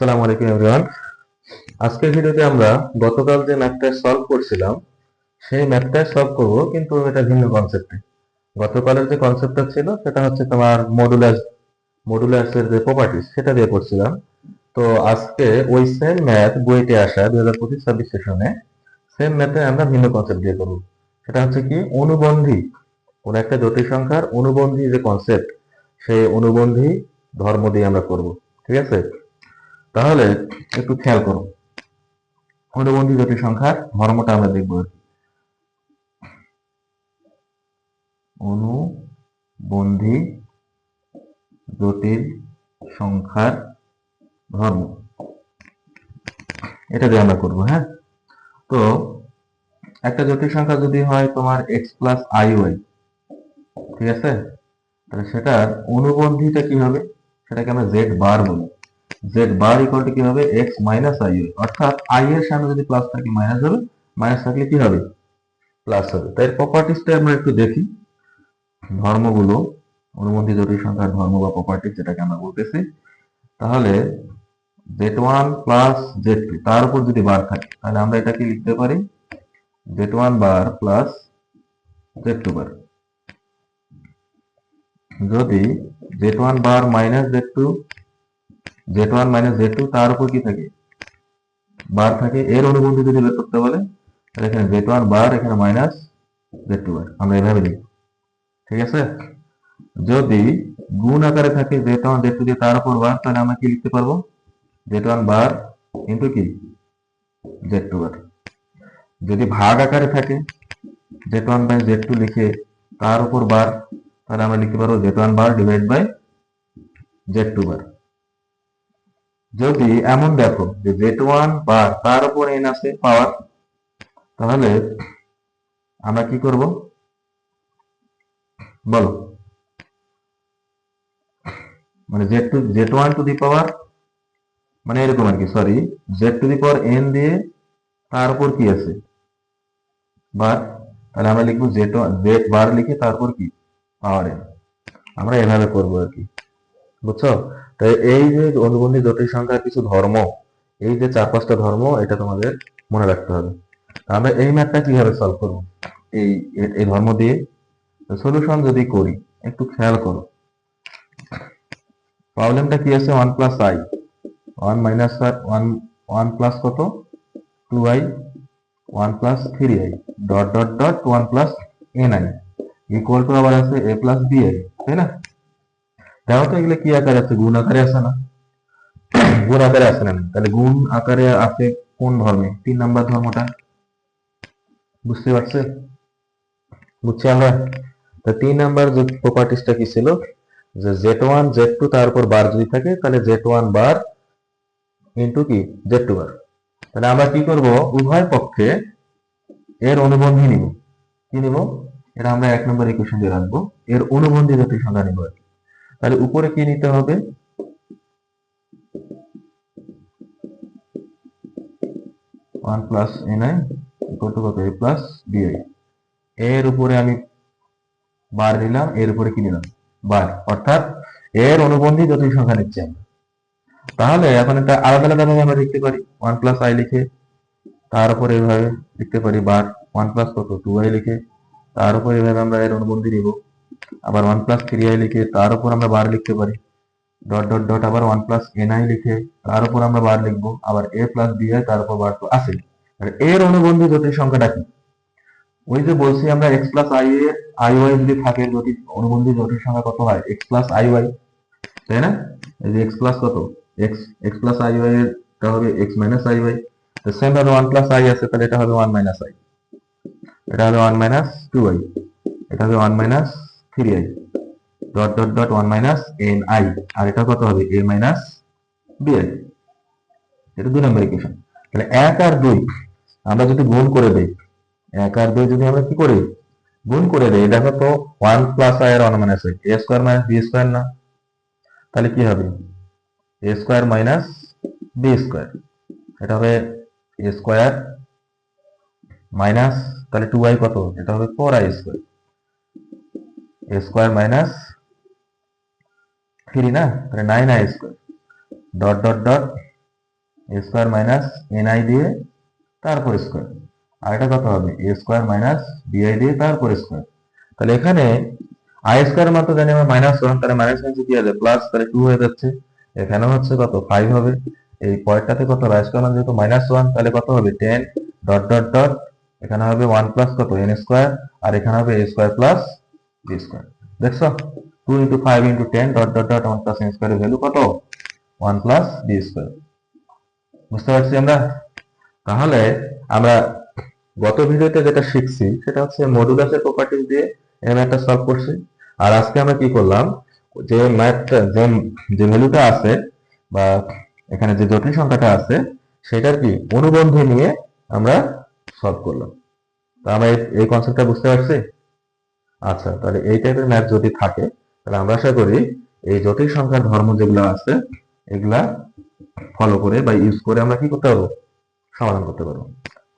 আসসালামু আলাইকুম এভরিওয়ান। আজকের ভিডিওতে আমরা গতকাল যে ম্যাথটা সলভ করছিলাম সেই ম্যাথটা সলভ করব, কিন্তু এটা ভিন্ন কনসেপ্টে। গতকালের যে কনসেপ্টটা ছিল সেটা হচ্ছে তোমার মডুলাসের যে প্রপার্টিজ সেটা দিয়ে করছিলাম। তো আজকে ওই সেম ম্যাথ বইতে আসা 2025-26 সেশনে সেম ম্যাথে আমরা ভিন্ন কনসেপ্ট দিয়ে করব। সেটা হচ্ছে কি, অনুবন্ধী কোন একটা জটিল সংখ্যার অনুবন্ধী যে কনসেপ্ট, সেই অনুবন্ধী ধর্ম দিয়ে আমরা করব। ঠিক আছে, তাহলে একটু খেয়াল করো, অনুবন্ধী জটিল সংখ্যার ধর্মটা আমরা দেখব। অনুবন্ধী জটিল সংখ্যার ধর্ম, এটা দিয়ে আমরা করব। হ্যাঁ, তো একটা জটিল সংখ্যা যদি হয় তোমার এক্স প্লাস আই ওয়াই, ঠিক আছে, তাহলে সেটার অনুবন্ধীটা কি হবে? সেটাকে আমরা জেড বার বলি। জেড বার ইকুয়াল টু কি হবে? এক্স মাইনাস আই ওয়াই, অর্থাৎ আই এর সামনে যদি প্লাস থাকে মাইনাস হবে, মাইনাস থাকলে কি হবে? প্লাস হবে। তাই প্রপার্টিসটা আমরা একটু দেখি, ধর্মগুলো, অনুবন্ধী জটিল সংখ্যার ধর্ম বা প্রপার্টিস যেটাকে আমরা বলতেছি। তাহলে z1 প্লাস z2 তার উপর যদি বার থাকে, তাহলে আমরা এটাকে লিখতে পারি z1 বার প্লাস z2 বার। যদি z1 bar minus z2, z1 minus z2 তার উপর কি থাকে? বার থাকে। এর অনুবন্ধী যদি বের করতে বলে, তাহলে এখানে z1 বার, এখানে মাইনাস z2 বার, আমরা এভাবে লিখব। ঠিক আছে, যদি গুণ আকারে থাকে z1 z2 দিয়ে তার উপর বার, তাহলে আমরা কি লিখতে পারবো? z1 বার ইন্টু কি z2 বার। যদি ভাগ আকারে থাকে z1 বাই z2 লিখে তার উপর বার, তাহলে আমরা লিখতে পারবো z1 bar divide by z2 বার। যদি এমন দেখো যে z1 বার তার উপর n আছে পাওয়ার, তাহলে আমরা কি করব বলো? মানে z1 টু দি পাওয়ার, মানে এরকম আর কি, sorry, z to the power n দিয়ে তার উপর কি আছে? বার। তাহলে আমরা লিখবো z বার লিখে তারপর কি পাওয়ার n। আমরা এভাবে করবো আর কি, বুঝছো? তাই এই যে অনুবন্ধী জটিল সংখ্যার কিছু ধর্ম, এই যে 4-5টা ধর্ম, এটা তোমাদের মনে রাখতে হবে। আমরা এই ম্যাথটা কিভাবে সলভ করবো এই এই ধর্ম দিয়ে? সলিউশন যদি করি, একটু খেয়াল করো, প্রবলেমটা কি আছে? 1 প্লাস আই, 1 মাইনাস 1, 1 প্লাস কত? 2i, 1 plus 3i, dot dot dot 1 plus ni equal to আবার আছে a প্লাস bi, তাই না? দেখো তো এগুলো কি আকারে আছে? গুণ আকারে আছে না? গুণ আকারে আছে না? তাহলে গুণ আকারে আছে কোন ধর্মে? 3 নাম্বার ধর্মটা। বুঝতে পারছে? বুঝছি আমরা। তা 3 নাম্বার যে প্রপার্টিসটা কি ছিল, যে z1 z2 তারপর বার যদি থাকে, তাহলে z1 বার ইন্টু কি z2 বার। তাহলে আমরা কি করব? উভয় পক্ষে এর অনুবন্ধী নিব। কি নিব? এটা আমরা 1 নম্বর ইকুয়েশন দিয়ে রাখবো, এর অনুবন্ধী জটিল সংখ্যা নিব। তাহলে উপরে কি নিতে হবে? 1 প্লাস ni ইকুয়াল টু কত? a plus bi। এর উপরে আমি বার নিলাম, এর উপরে কি নিলাম? বার, অর্থাৎ এর অনুবন্ধী জটিল সংখ্যা নিচ্ছি আমরা। তাহলে এখন এটা আলাদা আলাদা ভাবে আমরা লিখতে পারি। 1 প্লাস আই লিখে তার উপরে এইভাবে লিখতে পারি বার। 1 প্লাস কত? 2i লিখে তার উপর এইভাবে আমরা এর অনুবন্ধী নিব। আবার 1 প্লাস 3i লিখে তার উপর আমরা বার লিখতে পারি। ডট ডট ডট আবার 1 প্লাস ni লিখে তার উপর আমরা বার লিখবো। আবার a প্লাস bi তার উপর বার তো আছে। এর অনুবন্ধী জটিল সংখ্যাটা কি? ওই যে বলছি আমরা x প্লাস i এর i y যদি থাকে, জটিল অনুবন্ধী জটিল সংখ্যা কত হয়? x প্লাস i y, তাই না? এই যে x প্লাস কত? x প্লাস i y এরটা হবে x মাইনাস i y। তো সেম ভাবে 1 প্লাস i আছে, তাহলে এটা হবে 1 মাইনাস i, এটা হবে 1 মাইনাস 2i, এটা হবে 1 minus 3i, dot dot dot 1 minus ni, আর এটা কত হবে? a minus bi। এটা 2 নম্বর ইকুয়েশন। তাহলে 1 আর 2 আমরা যদি গুণ করে দেই, 1 আর 2 যদি আমরা কি করি? গুণ করে দেই, দেখো তো 1 প্লাস i আর 1 minus i, a square minus b square না? তাহলে কি হবে? a square minus b square, এটা হবে a স্কয়ার মাইনাস, তাহলে 2i কত? এটা হবে 4i square, a square minus 3 না, তাহলে 9i square, dot dot dot A square minus NI দিয়ে তারপর স্কোয়ার, আর এটা কত হবে এ স্কোয়ার মাইনাস বিআই দিয়ে তারপর স্কোয়ার। তাহলে এখানে আই স্কোয়ার মাত্র জানি আমরা -1, তাহলে মাইনাস মাইনাস কি আছে প্লাস, তাহলে 2 হয়ে যাচ্ছে। এখানেও হচ্ছে কত 5 হবে। এই পরেরটাতে কত হবে, আই স্কোয়ার মান যেহেতু -1, তাহলে কত হবে 10 ডট ডট ডট, এখানে হবে 1 প্লাস কত এন স্কোয়ার, আর এখানে হবে এ স্কোয়ার প্লাস বি স্কোয়ার। দেখছো 2 into 5 into 10 dot dot dot 1 plus N স্কোয়ারের ভ্যালু কত 1 প্লাস বি স্কোয়ার। বুঝতে পারছি আমরা? তাহলে আমরা গত ভিডিওতে যেটা শিখছি সেটা হচ্ছে মডুলাসের প্রপার্টিজ দিয়ে এই ম্যাথটা সলভ করছি। আর আজকে আমরা কি করলাম, যে ম্যাথটা যে ভ্যালুটা আছে বা এখানে যে জটিল সংখ্যাটা আছে সেটার কি অনুবন্ধী নিয়ে আমরা সলভ করলাম। তো আমরা এই কনসেপ্টটা বুঝতে পারছি। আচ্ছা, তাহলে এই টাইপের ম্যাথ যদি থাকে তাহলে আমরা আশা করি এই জটিল সংখ্যার ধর্ম যেগুলো আছে এগুলা ফলো করে বা ইউজ করে আমরা কি করতে পারবো, সমাধান করতে পারবো।